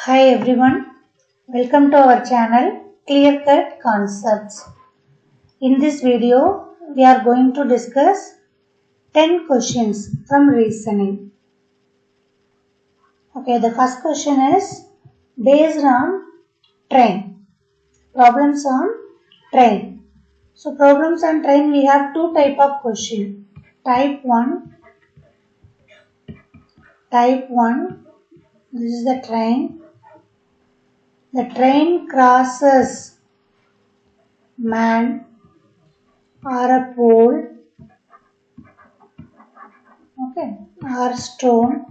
Hi everyone, welcome to our channel Clear Cut Concepts. In this video, we are going to discuss 10 questions from reasoning. Okay, the first question is based on train. Problems on train. So problems on train, we have two type of question. Type 1, this is the train. The train crosses man or a pole, okay, or stone,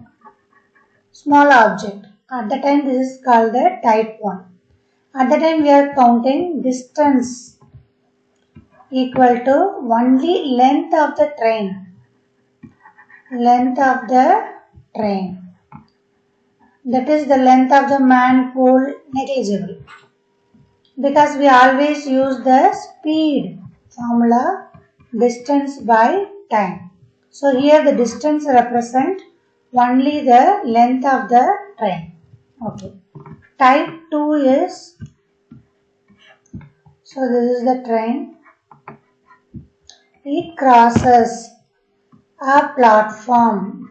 small object. At the time this is called the type 1. At the time we are counting distance equal to only length of the train. That is the length of the man pole negligible. Because we always use the speed formula, distance by time. So here the distance represent only the length of the train. Okay. Type 2 is, so this is the train. It crosses a platform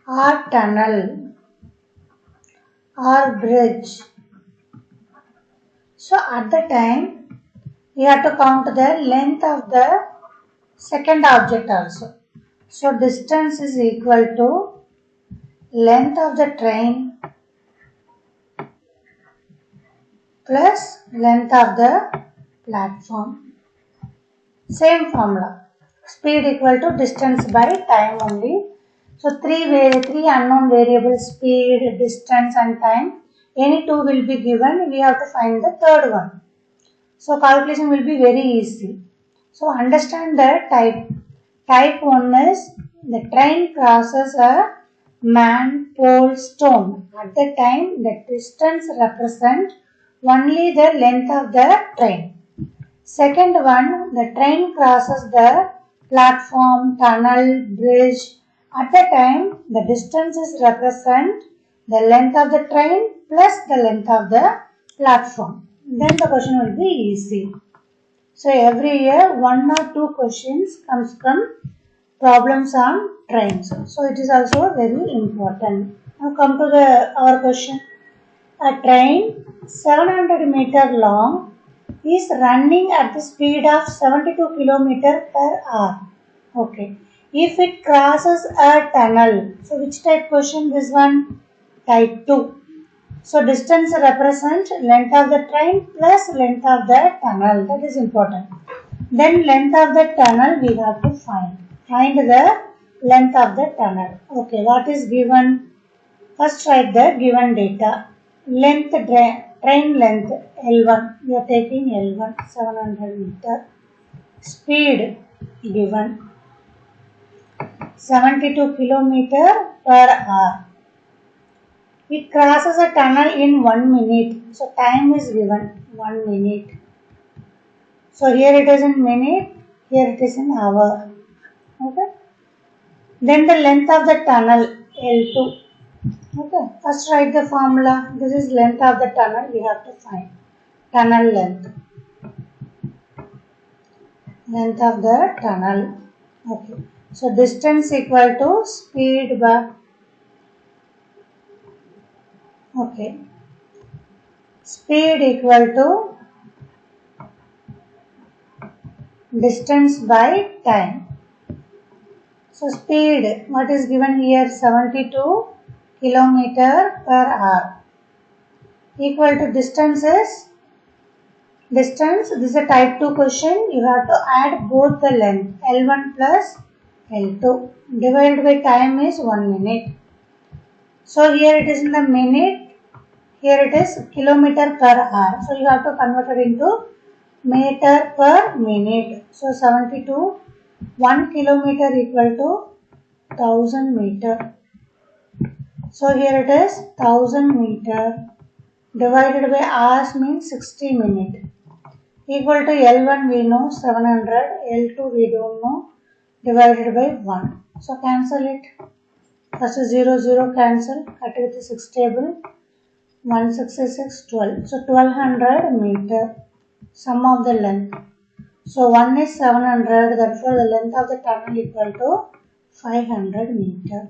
or tunnel or bridge. So at the time we have to count the length of the second object also. So distance is equal to length of the train plus length of the platform. Same formula. Speed equal to distance by time only. So three unknown variables, speed, distance and time. Any two will be given. We have to find the third one. So calculation will be very easy. So understand the type. Type 1 is the train crosses a man, pole, stone. At the time the distance represent only the length of the train. Second one, the train crosses the platform, tunnel, bridge. At the time the distances represent the length of the train plus the length of the platform. Then the question will be easy. So every year one or two questions comes from problems on trains. So it is also very important. Now come to our question. A train 700 meter long is running at the speed of 72 km per hour. Okay. If it crosses a tunnel, so which type question this one? Type 2. So distance represents length of the train plus length of the tunnel. That is important. Then length of the tunnel we have to find. Find the length of the tunnel. Okay, what is given? First write the given data. Length, train length L1. We are taking L1 700 meter. Speed given 72 km per hour. It crosses a tunnel in 1 minute. So time is given 1 minute. So here it is in minute, here it is in hour. Okay. Then the length of the tunnel L2. Okay. First write the formula. This is length of the tunnel we have to find. Tunnel length. Length of the tunnel. Okay. So distance equal to speed by. Okay. Speed equal to distance by time. So speed, what is given here? 72 km per hour. Equal to distance is, distance, this is a type 2 question. You have to add both the length L1 plus L2. Divided by time is 1 minute. So here it is in the minute. Here it is kilometer per hour. So you have to convert it into meter per minute. So 72, 1 kilometer equal to 1000 meter. So here it is 1000 meter divided by hours means 60 minutes. Equal to L1 we know 700, L2 we don't know, divided by 1. So cancel it. First 0, 0 cancel, cut with the 6 table, 1, 6 is 6, 12. So 1200 meter, sum of the length. So 1 is 700, therefore the length of the tunnel equal to 500 meter.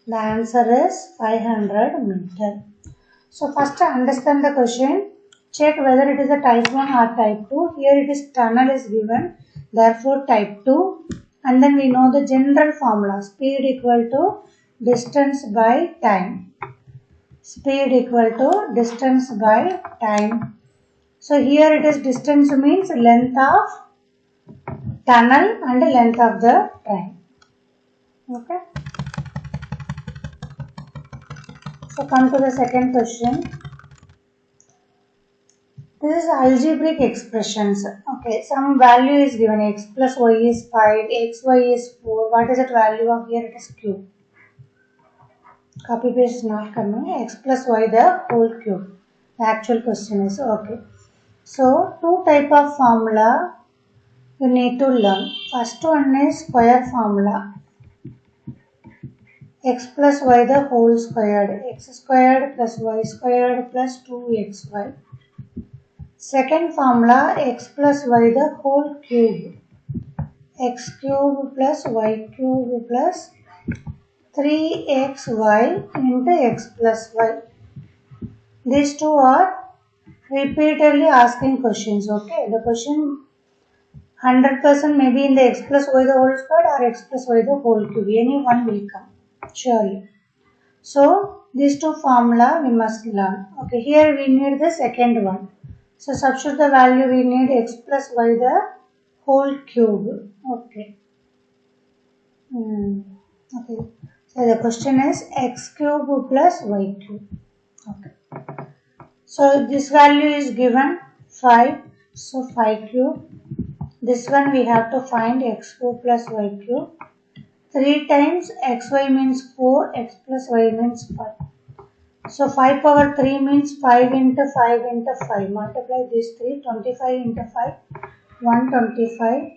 The answer is 500 meter. So first understand the question, check whether it is a type 1 or type 2. Here it is tunnel is given, therefore type 2. And then we know the general formula, speed equal to distance by time. Speed equal to distance by time. So here it is distance means length of tunnel and length of the train. Okay. So come to the second question. This is algebraic expressions. Okay, some value is given, x plus y is 5, xy is 4. What is that value of here? It is cube. Copy paste is not coming. X plus y the whole cube. The actual question is okay. So two type of formula you need to learn. First one is square formula. X plus y the whole squared. X squared plus y squared plus 2xy. Second formula, x plus y the whole cube. X cube plus y cube plus 3xy into x plus y. These two are repeatedly asking questions. Okay, the question 100% may be in the x plus y the whole squared or x plus y the whole cube. Any one will come, surely. So, these two formula we must learn. Okay, here we need the second one. So, substitute the value we need x plus y the whole cube. Okay. Okay. So, the question is x cube plus y cube. Okay. So, this value is given 5. So, 5 cube. This one we have to find x cube plus y cube. 3 times xy means 4, x plus y means 5. So 5 power 3 means 5 into 5 into 5. Multiply these 3, 25 into 5, 125,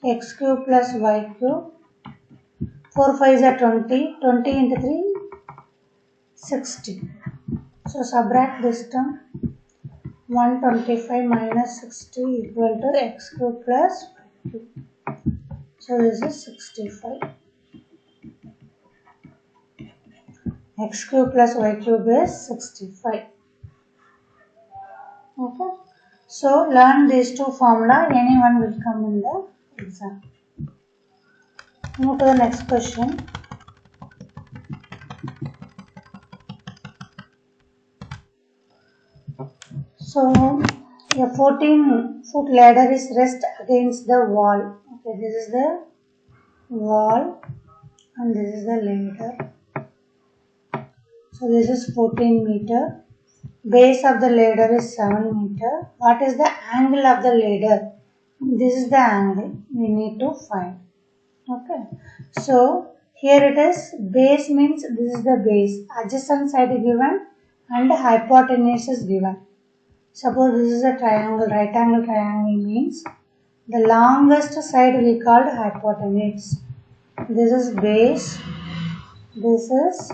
x cube plus y cube. 4 5 is 20, 20 into 3, 60. So subtract this term, 125 minus 60 equal to x cube plus y cube. So this is 65. X cube plus y cube is 65. Okay. So learn these two formula. Anyone will come in the exam. Move to the next question. So a 14-foot ladder is rest against the wall. Okay, this is the wall and this is the ladder. So this is 14 meter. Base of the ladder is 7 meter. What is the angle of the ladder? This is the angle we need to find. Okay. So here it is, base means this is the base. Adjacent side is given and hypotenuse is given. Suppose this is a triangle, right angle triangle means the longest side we called hypotenuse. This is base. This is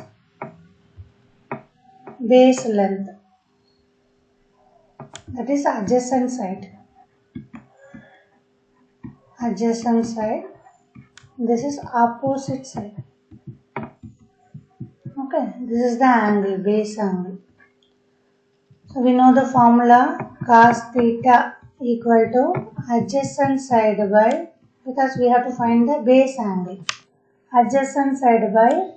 base length, that is adjacent side. Adjacent side. This is opposite side. Okay, this is the angle, base angle. So we know the formula cos theta equal to adjacent side by, because we have to find the base angle. Adjacent side by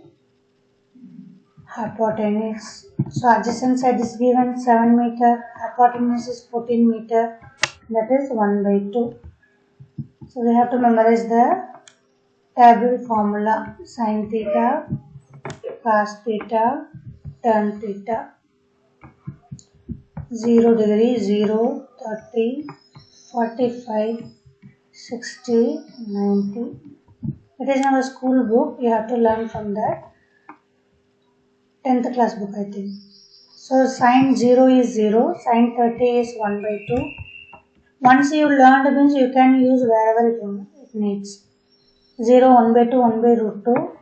hypotenuse. So adjacent side is given 7 meter, hypotenuse is 14 meter, that is 1 by 2. So we have to memorize the table formula, sin theta, cos theta, tan theta. 0 degree, 0, 30, 45, 60, 90. It is in our school book, you have to learn from that. 10th class book, I think. So sin 0 is 0, sin 30 is 1 by 2. Once you learned means you can use wherever it needs. 0, 1 by 2, 1 by root 2.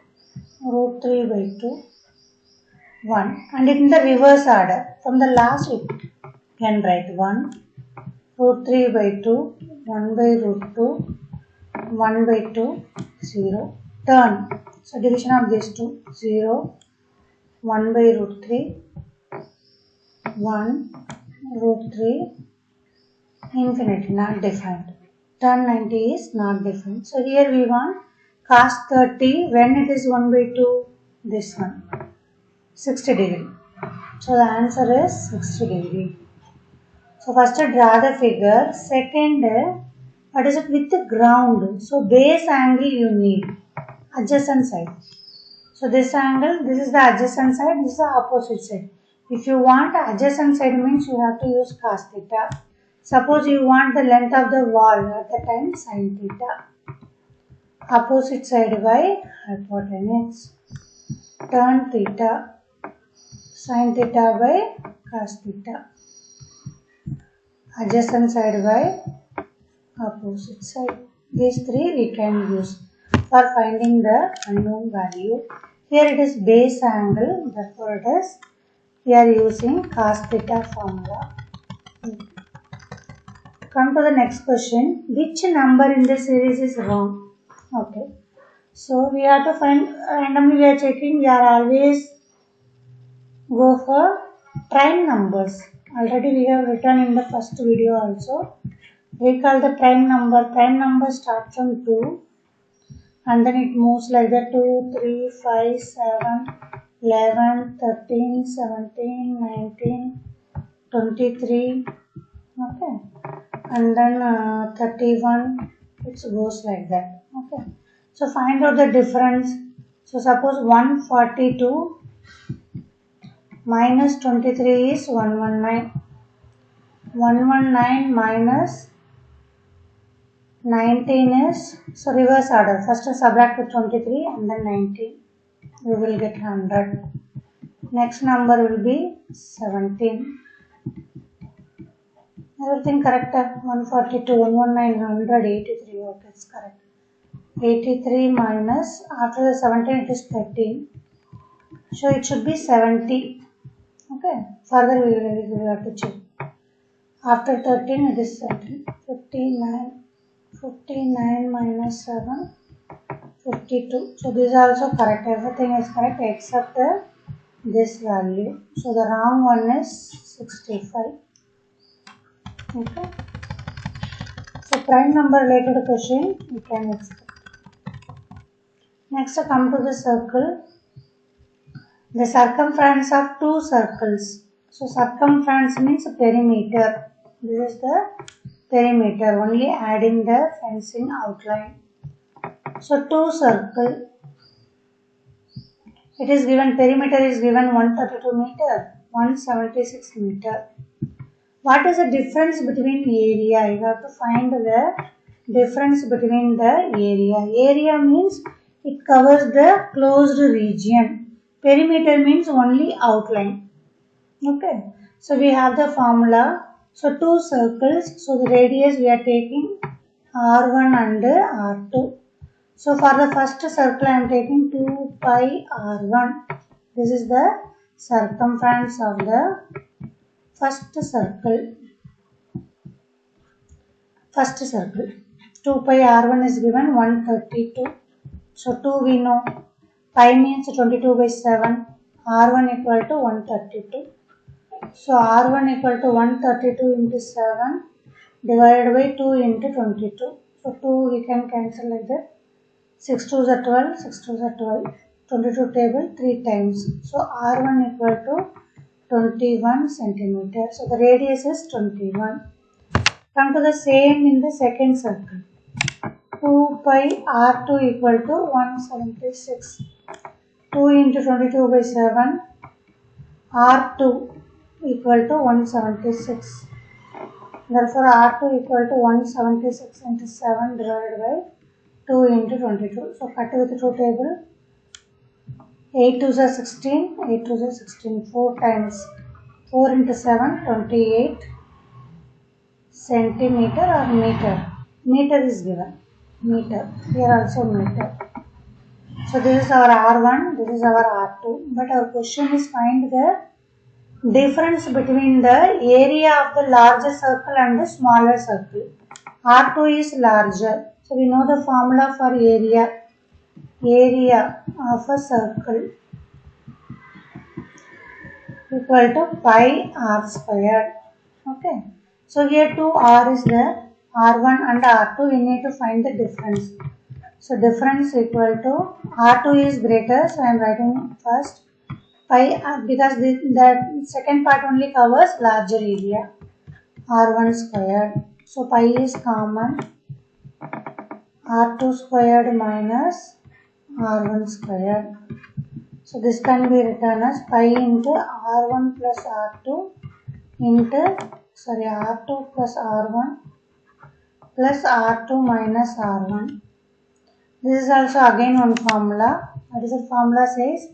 root 3 by 2, 1. And in the reverse order, from the last we can write 1, root 3 by 2, 1 by root 2, 1 by 2, 0. Turn. So division of these two, 0, 1 by root 3, 1, root 3, infinity, not defined. Turn 90 is not defined. So here we want cos 30 when it is 1 by 2, this one, 60 degree. So the answer is 60 degree. So first draw the figure. Second, what is it with the ground? So base angle you need, adjacent side. So this angle, this is the adjacent side, this is the opposite side. If you want adjacent side means you have to use cos theta. Suppose you want the length of the wall, at the time sin theta. Opposite side by hypotenuse. Tan theta, sin theta by cos theta. Adjacent side by opposite side. These three we can use for finding the unknown value. Here it is base angle, therefore it is we are using cos theta formula. Come to the next question. Which number in the series is wrong? Okay. So we have to find, randomly we are checking, we are always go for prime numbers. Already we have written in the first video also. Recall the prime number. Prime number starts from 2 and then it moves like that, 2, 3, 5, 7, 11, 13, 17, 19, 23, okay, and then 31, it goes like that, okay. So find out the difference. So suppose 142 minus 23 is 119. 119 minus 19 is, so reverse order. First subtract with 23 and then 19. We will get 100. Next number will be 17. Everything correct? 142, 119, 100, 83. Okay, it's correct. 83 minus, after the 17 it is 13. So it should be 70. Okay. Further we will have to check. After 13 it is 17. 59. 59 minus 7. 52. So this is also correct. Everything is correct except this value. So the wrong one is 65. Okay. So prime number related question we can expect. Next come to the circle. The circumference of two circles. So circumference means perimeter. This is the perimeter, only adding the fencing outline. So two circle. It is given, perimeter is given 132 meter, 176 meter. What is the difference between area? You have to find the difference between the area. Area means it covers the closed region. Perimeter means only outline. Okay. So we have the formula. So two circles. So the radius we are taking R1 and R2. So for the first circle I am taking 2 pi R1. This is the circumference of the first circle. First circle. 2 pi R1 is given 132. So 2 we know. Pi means 22 by 7. R1 equal to 132. So R1 equal to 132 into 7 divided by 2 into 22. So 2 we can cancel like that. 6 2s are 12, 6 2s are 12. 22 table 3 times. So R1 equal to 21 centimeter. So the radius is 21. Come to the same in the second circle. 2 pi R2 equal to 176. 2 into 22 by 7. R2 equal to 176. Therefore R2 equal to 176 into 7 divided by 2 into 22. So cut with 2 table. 8 2s are 16. 8 2s are 16. 4 times. 4 into 7, 28 centimeter or meter. Meter is given. Meter. Here also meter. So this is our R1, this is our R2. But our question is find the difference between the area of the larger circle and the smaller circle. R2 is larger. So we know the formula for area. Area of a circle equal to pi r squared. Okay. So here 2r is there. R1 and R2 we need to find the difference. So difference equal to R2 is greater. So I am writing first pi because the second part only covers larger area. R1 squared. So pi is common. R2 squared minus R1 squared. So this can be written as pi into R1 plus R2 into R2 plus R1 plus R2 minus R1. This is also again one formula. What is the formula says?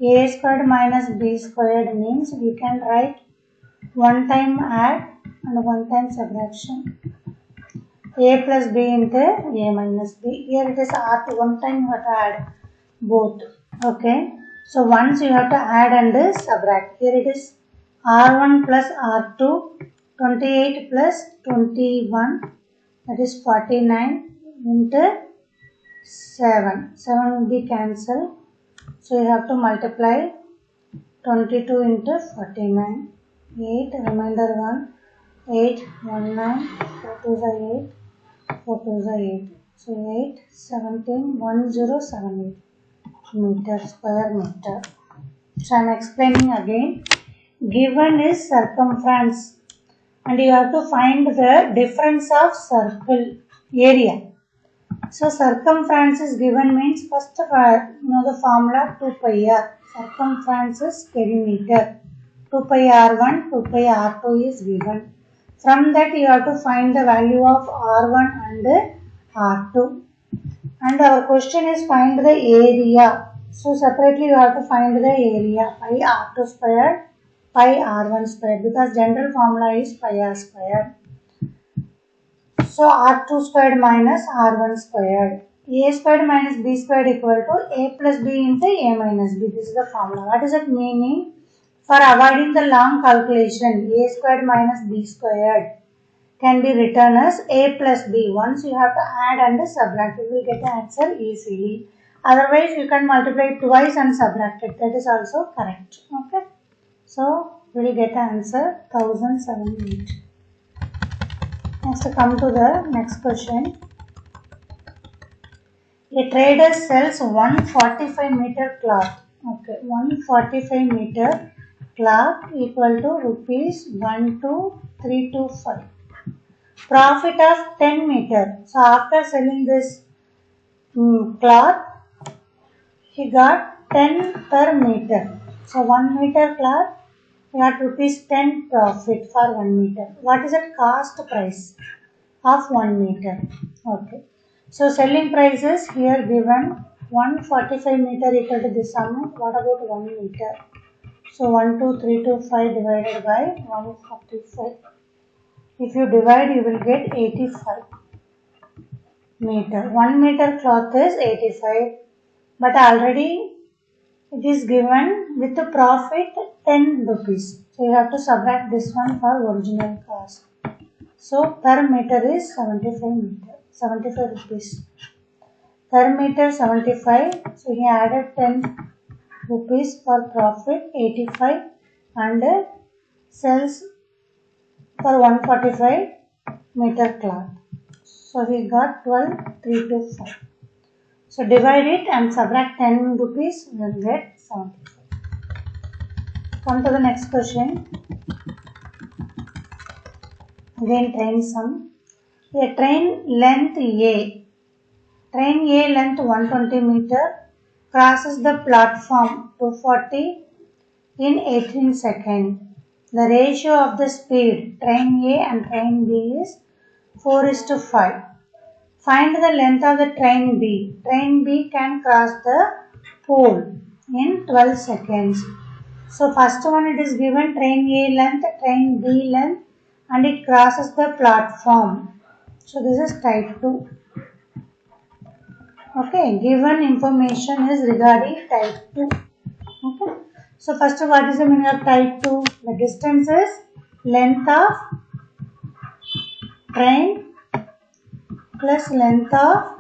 A squared minus B squared means we can write one time add and one time subtraction. A plus B into A minus B. Here it is R2. One time you have to add both. Okay. So once you have to add and subtract. Here it is R1 plus R2. 28 plus 21. That is 49 into 7. 7 will be cancelled. So you have to multiply 22 into 49. 8. Remainder 1. 8. 1 9. 4 2 is 8. 4 2 is 8. So 8. 17. 1078 meter square meter. So I am explaining again. Given is circumference and you have to find the difference of circle area. So circumference is given means first know the formula 2 pi r. Circumference is perimeter. 2 pi r1, 2 pi r2 is given. From that you have to find the value of r1 and r2. And our question is find the area. So separately you have to find the area pi r2 squared, pi r1 squared because general formula is pi r squared. So r2 squared minus r1 squared. A squared minus b squared equal to a plus b into a minus b. This is the formula. What is it meaning? For avoiding the long calculation, a squared minus b squared can be written as a plus b. Once you have to add and subtract, you will get the answer easily. Otherwise, you can multiply twice and subtract it. That is also correct. Okay. So, we will get the answer 1078. Next, come to the next question. A trader sells 145 meter cloth. Okay, 145 meter cloth equal to rupees 12325. Profit of 10 meter. So after selling this cloth, he got 10 per meter. So 1 meter cloth, he got rupees 10 profit for 1 meter. What is the cost price of 1 meter? Okay. So selling prices here given 145 meter equal to this amount. What about 1 meter? So 12325 divided by 145. If you divide, you will get 85 meter. 1 meter cloth is 85, but already it is given with the profit 10 rupees. So you have to subtract this one for original cost. So per meter is 75 rupees. Per meter 75. So he added 10 rupees for profit 85 and sells for 145 meter cloth. So we got 12,325. So divide it and subtract 10 rupees, we will get 75. Come to the next question. Again train sum. A train length A. Train A length 120 meter crosses the platform 240 in 18 seconds. The ratio of the speed train A and train B is 4:5. Find the length of the train B. Train B can cross the pole in 12 seconds. So first one it is given train A length, train B length and it crosses the platform. So this is type 2. Okay, given information is regarding type 2. Okay, so first what is the meaning of type 2? The distance is length of train plus length of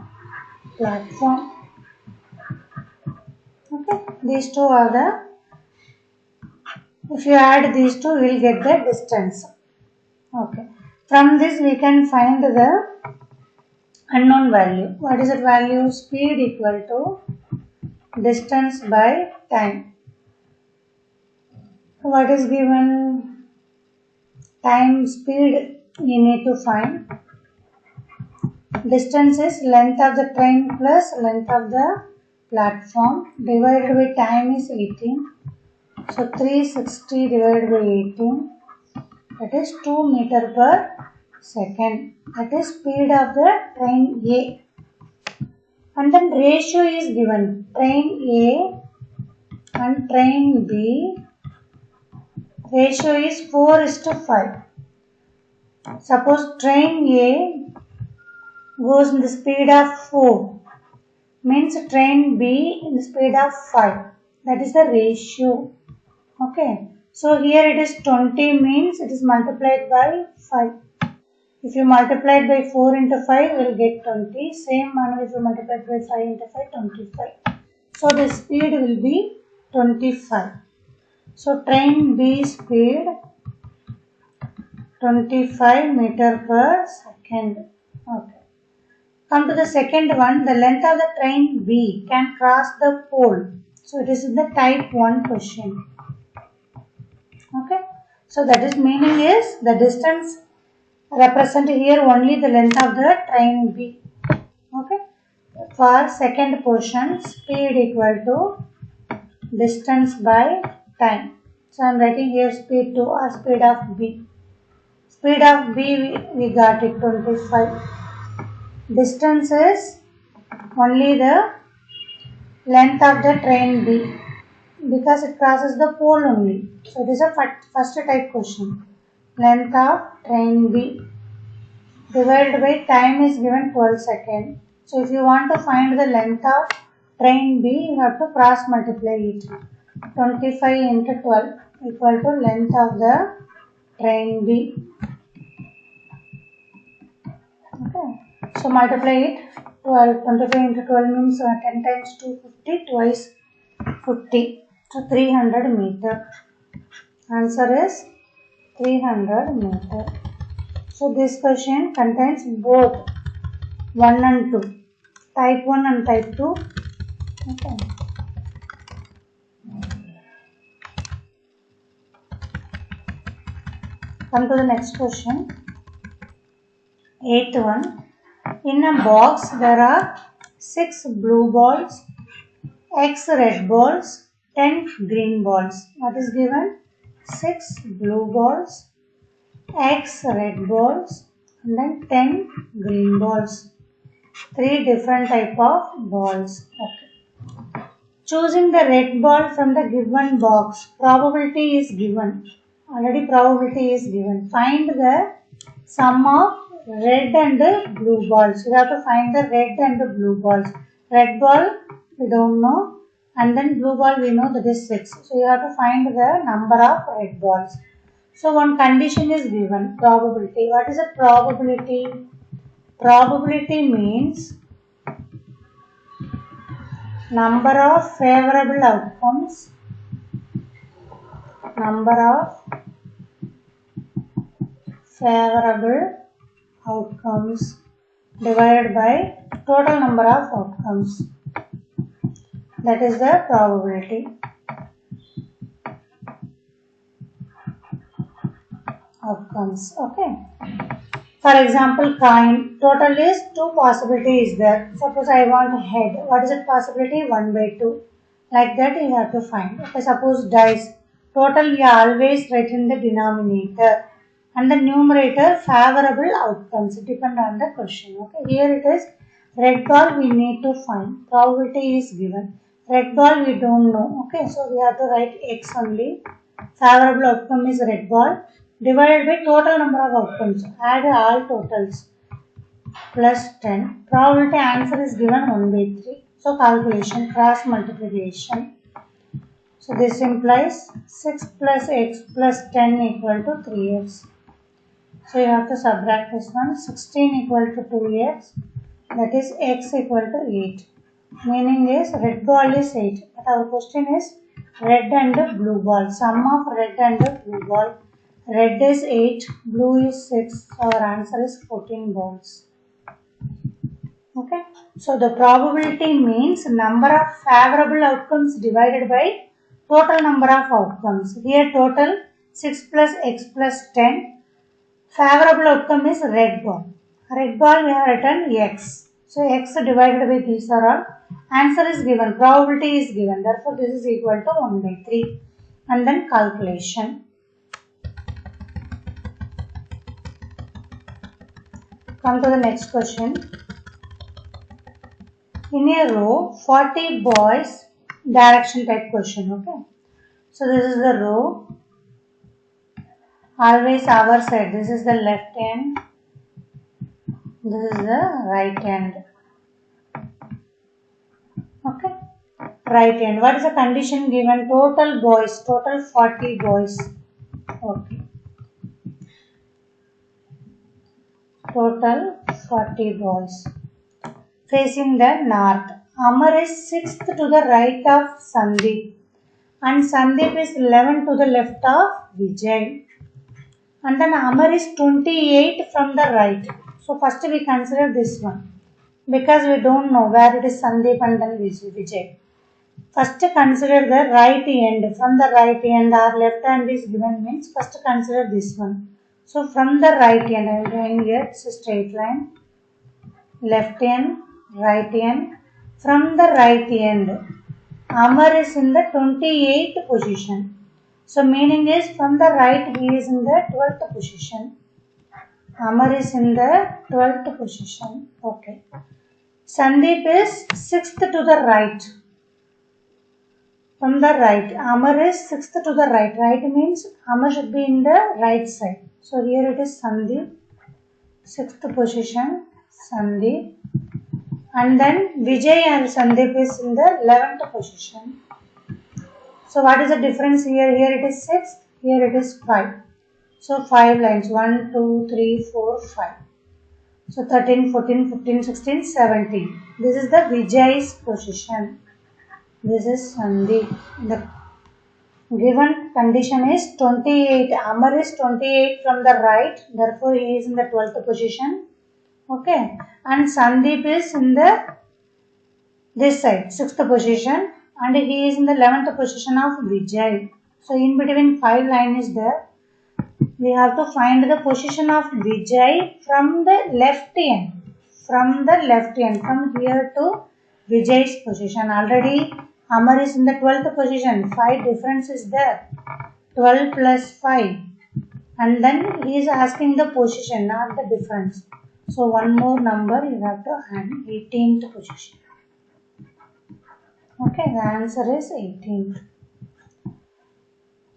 platform. Okay, these two are the, if you add these two, we will get the distance. Okay, from this we can find the unknown value. What is that value? Speed equal to distance by time. What is given? Time, speed we need to find. Distance is length of the train plus length of the platform divided by time is 18. So 360 divided by 18, that is 2 meter per second. That is speed of the train A. And then ratio is given. Train A and train B. Ratio is 4:5. Suppose train A goes in the speed of 4. Means train B in the speed of 5. That is the ratio. Okay. So here it is 20 means it is multiplied by 5. If you multiply it by 4 into 5, we will get 20. Same manner if you multiply it by 5 into 5, 25. So the speed will be 25. So train B speed 25 meter per second. Okay. Come to the second one. The length of the train B can cross the pole. So it is the type 1 question. Okay. So that is meaning is the distance represent here only the length of the train B. Okay. For second portion, speed equal to distance by time. So I am writing here speed 2 or speed of B. Speed of B we got it 25. Distance is only the length of the train B because it crosses the pole only. So it is a first type question. Length of train B divided by time is given 12 seconds. So if you want to find the length of train B, you have to cross multiply it. 25 into 12 equal to length of the train B. Okay. So multiply it. 25 into 12 means 10 times 250, twice 50. So 300 meter. Answer is 300 meter. So this question contains both 1 and 2. Type 1 and type 2. Okay. Come to the next question. 8th one. In a box there are 6 blue balls, X red balls, 10 green balls. What is given? 6 blue balls, X red balls, and then 10 green balls. 3 different type of balls. Okay. Choosing the red ball from the given box. Probability is given. Already probability is given. Find the sum of red and blue balls. We have to find the red and blue balls. Red ball we don't know, and then blue ball we know that is 6. So you have to find the number of red balls. So one condition is given, probability. What is a probability? Probability means number of favorable outcomes, divided by total number of outcomes. That is the probability. Outcomes. Okay. For example, coin. Total is 2 possibilities there. Suppose I want head. What is the possibility? 1/2. Like that you have to find. Okay. Suppose dice. Total you always write in the denominator. And the numerator favorable outcomes. Depend on the question. Okay. Here it is red ball we need to find. Probability is given. Red ball we don't know. Okay. So we have to write X only. Favorable outcome is red ball. Divided by total number of outcomes. Add all totals. plus 10. Probability answer is given 1 by 3. So calculation, cross multiplication. So this implies 6 plus x plus 10 equal to 3x. So you have to subtract this one. 16 equal to 2x. That is x equal to 8. Meaning is red ball is 8. But our question is red and blue ball. Sum of red and blue ball. Red is 8. Blue is 6. So our answer is 14 balls. Okay. So the probability means number of favorable outcomes divided by total number of outcomes. Here total 6 plus x plus 10. Favorable outcome is red ball. Red ball we have written x. So x divided by these are all. Answer is given. Probability is given. Therefore this is equal to 1 by 3. And then calculation. Come to the next question. In a row, 40 boys, direction type question, okay. So this is the row. Always our side. This is the left hand. This is the right hand. Okay. Right hand. What is the condition given? Total boys. Total 40 boys. Okay. Total 40 boys. Facing the north. Amar is 6th to the right of Sandeep. And Sandeep is 11 to the left of Vijay. And then Amar is 28 from the right. So first we consider this one. Because we don't know where it is Sandeep and then Vijay. First consider the right end. From the right end or left hand is given means first consider this one. So from the right end I am doing here. It's a straight line. Left end. Right end. From the right end, Amar is in the 28th position. So meaning is from the right he is in the 12th position. Amar is in the 12th position. Okay. Sandeep is 6th to the right. From the right, Amar is 6th to the right. Right means Amar should be in the right side. So here it is Sandeep, 6th position, Sandeep. And then Vijay and Sandeep is in the 11th position. So what is the difference here? Here it is 6, here it is 5. So 5 lines, 1, 2, 3, 4, 5. So 13, 14, 15, 16, 17. This is the Vijay's position. This is Sandeep. The given condition is 28. Amar is 28 from the right. Therefore he is in the 12th position. Okay, and Sandeep is in the this side, 6th position, and he is in the 11th position of Vijay. So in between 5 line is there. We have to find the position of Vijay from the left end. From the left end, from here to Vijay's position. Already Amar is in the 12th position. 5 difference is there. 12 plus 5. And then he is asking the position, not the difference. So one more number you have to add, 18th position. Okay, the answer is 18th.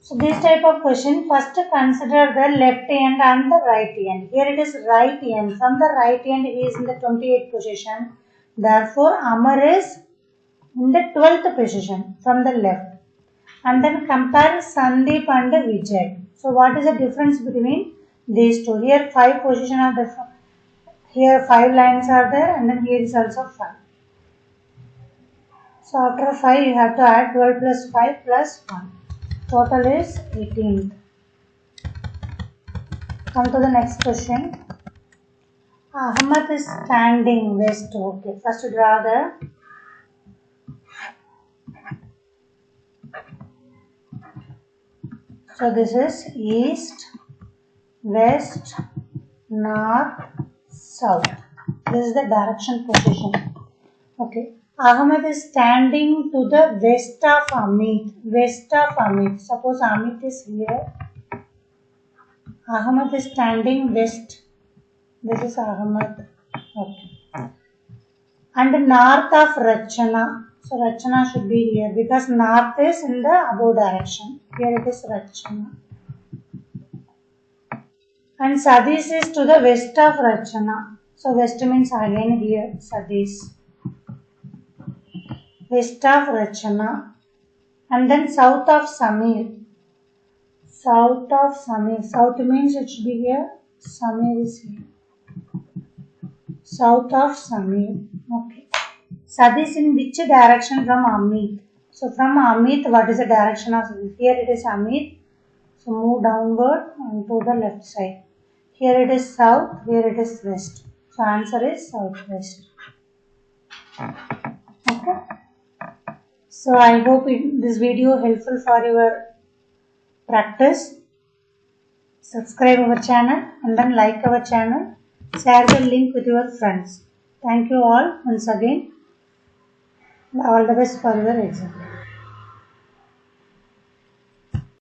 So this type of question, first consider the left hand and the right hand. Here it is right hand. From the right hand he is in the 28th position. Therefore Amar is in the 12th position from the left. And then compare Sandeep and Vijay. So what is the difference between these two? Here 5 position are different. Here 5 lines are there and then here is also 5. So after 5 you have to add 12 plus 5 plus 1. Total is 18. Come to the next question. Ahmad is standing west. Okay, first draw the so this is east, west, north, south. This is the direction position. Okay. Ahmed is standing to the west of Amit. West of Amit. Suppose Amit is here. Ahmed is standing west. This is Ahmed. Okay. And north of Rachana. So Rachana should be here because north is in the above direction. Here it is Rachana. And Sadish is to the west of Rachana. So west means again here Sadish. West of Rachana. And then south of Samir. South of Samir. South means it should be here. Samir is here. South of Samir. Okay. Sadish in which direction from Amit? So from Amit, what is the direction of Sadish? Here it is Amit. So move downward and to the left side. Here it is south, here it is west. So answer is southwest. Okay. So I hope this video helpful for your practice. Subscribe our channel and then like our channel. Share the link with your friends. Thank you all once again. All the best for your exam.